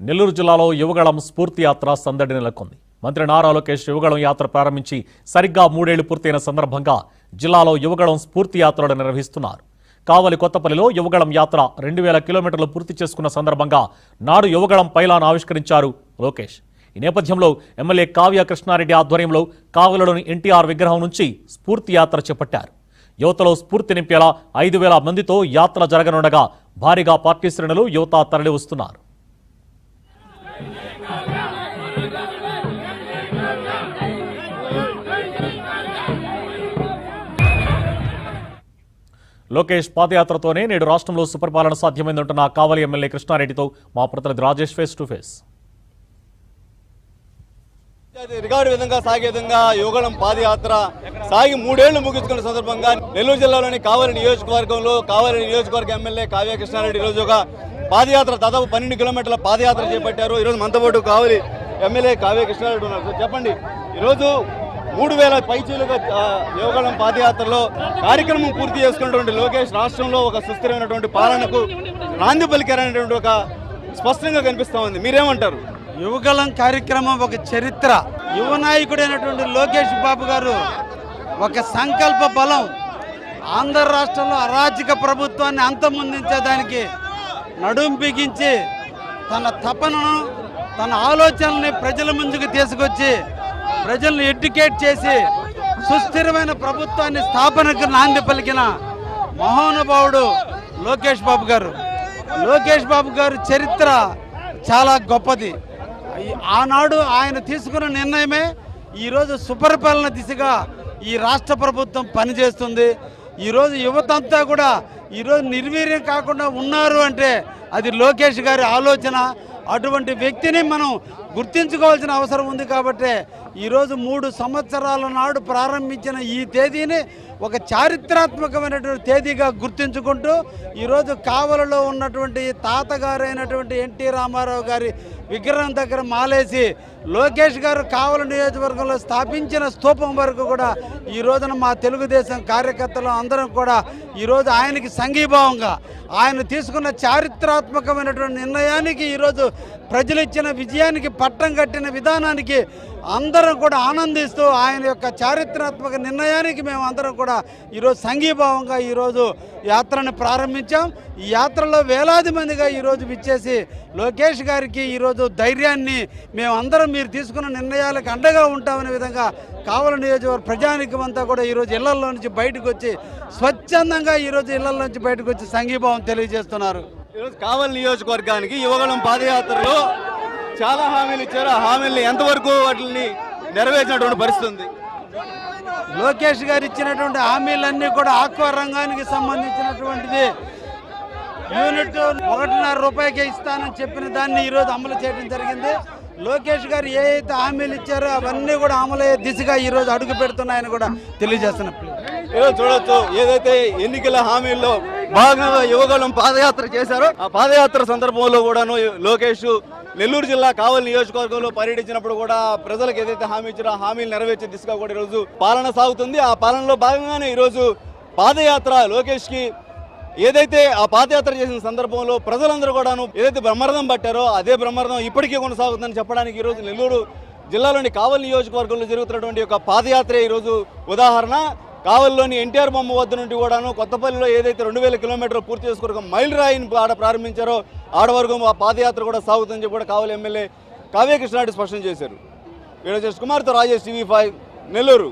నెల్లూరు జిల్లాలో యువగళం స్ఫూర్తి యాత్ర సందడి నెలకొంది. మంత్రి నారా లోకేష్ యువగళం యాత్ర ప్రారంభించి సరిగ్గా 3 ఏళ్లు పూర్తయిన సందర్భంగా జిల్లాలో యువగళం స్ఫూర్తి యాత్రలు నిర్వహిస్తున్నారు. కావలి కొత్తపల్లిలో యువగళం యాత్ర 2000 కిలోమీటర్లు పూర్తి చేసుకున్న సందర్భంగా నాడు యువగళం పైలాన్ ఆవిష్కరించారు లోకేష్. ఈ నేపథ్యంలో ఎమ్మెల్యే కావ్య కృష్ణారెడ్డి ఆధ్వర్యంలో కావలిలోని ఎన్టీఆర్ విగ్రహం నుంచి స్ఫూర్తి యాత్ర చేపట్టారు. యువతలో స్ఫూర్తి నింపేలా 5000 మందితో యాత్ర జరగనుండగా భారీగా పార్టీ శ్రేణులు యువత తరలి వస్తున్నారు. లోకేష్ పాదయాత్రతోనే నేడు రాష్ట్రంలో సుపరిపాలన సాధ్యమైందంటున్న కావలి ఎమ్మెల్యే కృష్ణారెడ్డితో మా ప్రతినిధి Rajesh face to face. Record విధంగా సాగే విధంగా యువగళం పాదయాత్ర సాగి 3 ఏళ్లు ముగించుకున్న సందర్భంగా నెల్లూరు జిల్లాలోని కావలి నియోజకవర్గ ఎమ్మెల్యే కావ్య కృష్ణారెడ్డి ఈరోజు ఒక పాదయాత్ర దాదాపు 12 కిలోమీటర్ల పాదయాత్ర చేపట్టారు. ఈరోజు మనతో పాటు కావలి ఎమ్మెల్యే కావ్య కృష్ణారెడ్డి ఉన్నారు. చెప్పండి, ఈరోజు 3000 పైచీలుగా యువగళం పాదయాత్రలో కార్యక్రమం పూర్తి చేసుకున్నటువంటి లోకేష్ రాష్ట్రంలో ఒక సుస్థిరమైనటువంటి పాలనకు నాంది పలికారనేటువంటి ఒక స్పష్టంగా కనిపిస్తా ఉంది. మీరేమంటారు? యువగళం కార్యక్రమం ఒక చరిత్ర. యువ నాయకుడైనటువంటి లోకేష్ బాబు గారు ఒక సంకల్ప బలం. ఆంధ్ర రాష్ట్రంలో అరాచక ప్రభుత్వాన్ని అంతమొందించేదానికి నడుం బిగించి తన తపనను, తన ఆలోచనల్ని ప్రజల ముందుకు తీసుకొచ్చి ప్రజలను ఎడ్యుకేట్ చేసి సుస్థిరమైన ప్రభుత్వాన్ని స్థాపనకు నాంది పలికిన మహానుభావుడు లోకేష్ బాబు గారు. లోకేష్ బాబు గారు చరిత్ర చాలా గొప్పది. ఆనాడు ఆయన తీసుకున్న నిర్ణయమే ఈరోజు సుపరిపాలన దిశగా ఈ రాష్ట్ర ప్రభుత్వం పనిచేస్తుంది. ఈరోజు యువత అంతా కూడా ఈరోజు నిర్వీర్యం కాకుండా ఉన్నారు అంటే అది లోకేష్ గారి ఆలోచన. అటువంటి వ్యక్తిని మనం గుర్తించుకోవాల్సిన అవసరం ఉంది. కాబట్టి ఈరోజు 3 సంవత్సరాల నాడు ప్రారంభించిన ఈ తేదీని ఒక చారిత్రాత్మకమైనటువంటి తేదీగా గుర్తించుకుంటూ ఈరోజు కావలిలో ఉన్నటువంటి తాతగారైనటువంటి ఎన్టీ రామారావు గారి విగ్రహం దగ్గర మాలేసి లోకేష్ గారు కావలి నియోజకవర్గంలో స్థాపించిన స్తూపం వరకు కూడా ఈ రోజున మా తెలుగుదేశం కార్యకర్తలు అందరం కూడా ఈరోజు ఆయనకి సంఘీభావంగా ఆయన తీసుకున్న చారిత్రాత్మకమైనటువంటి నిర్ణయానికి, ఈరోజు ప్రజలు ఇచ్చిన విజయానికి, పట్టం కట్టిన విధానానికి అందరం కూడా ఆనందిస్తూ ఆయన యొక్క చారిత్రాత్మక నిర్ణయానికి మేము అందరం కూడా ఈరోజు సంఘీభావంగా ఈరోజు యాత్రను ప్రారంభించాం. ఈ యాత్రలో వేలాది మందిగా ఈరోజు విచ్చేసి లోకేష్ గారికి ఈరోజు ధైర్యాన్ని, మేమందరం మీరు తీసుకున్న నిర్ణయాలకు అండగా ఉంటామనే విధంగా కావలి నియోజకవర్గ ప్రజానికం అంతా కూడా ఈరోజు ఇళ్లలో నుంచి బయటకు వచ్చి స్వచ్ఛందంగా ఈరోజు ఇళ్లలో నుంచి బయటకు వచ్చి సంఘీభావం తెలియజేస్తున్నారు. ఈరోజు కావలి నియోజకవర్గానికి యువగళం పాదయాత్రలో చాలా హామీలు ఇచ్చారు. ఆ హామీల్ని ఎంతవరకు వాటిని నెరవేర్చినటువంటి పరిస్థితి ఉంది? లోకేష్ గారు ఇచ్చినటువంటి హామీలన్నీ కూడా ఆక్వా రంగానికి సంబంధించినటువంటిది. యూనిట్ 1.5 రూపాయకే ఇస్తానని చెప్పిన దాన్ని ఈరోజు అమలు చేయడం జరిగింది. లోకేష్ గారు ఏ అయితే హామీలు ఇచ్చారో అవన్నీ కూడా అమలయ్యే దిశగా ఈరోజు అడుగు పెడుతున్నాయని కూడా తెలియజేస్తున్నారు. ఈరోజు చూడొచ్చు, ఏదైతే ఎన్నికల హామీల్లో భాగంగా యువగళం పాదయాత్ర చేశారో ఆ పాదయాత్ర సందర్భంలో కూడాను లోకేష్ నెల్లూరు జిల్లా కావలి నియోజకవర్గంలో పర్యటించినప్పుడు కూడా ప్రజలకు ఏదైతే హామీ ఇచ్చారో ఆ హామీలు నెరవేర్చే దిశగా కూడా ఈరోజు పాలన సాగుతుంది. ఆ పాలనలో భాగంగానే ఈరోజు పాదయాత్ర లోకేష్కి ఏదైతే ఆ పాదయాత్ర చేసిన సందర్భంలో ప్రజలందరూ కూడాను ఏదైతే బ్రహ్మరథం పట్టారో అదే బ్రహ్మరథం ఇప్పటికీ కొనసాగుతుందని చెప్పడానికి ఈరోజు నెల్లూరు జిల్లాలోని కావలి నియోజకవర్గంలో జరుగుతున్నటువంటి ఒక పాదయాత్ర ఈరోజు ఉదాహరణ. కావలిలోని ఎన్టీఆర్ బొమ్మ వద్ద నుండి కూడాను కొత్తపల్లిలో ఏదైతే 2000 కిలోమీటర్లు పూర్తి చేసుకున్న మైల్ రాయిని ఆడ ప్రారంభించారో ఆడ వరకు ఆ పాదయాత్ర కూడా సాగుతుందని చెప్పి కూడా కావలి ఎమ్మెల్యే కావ్య కృష్ణారెడ్డి స్పష్టం చేశారు. వీడియో కుమార్తో రాజేష్, TV5 నెల్లూరు.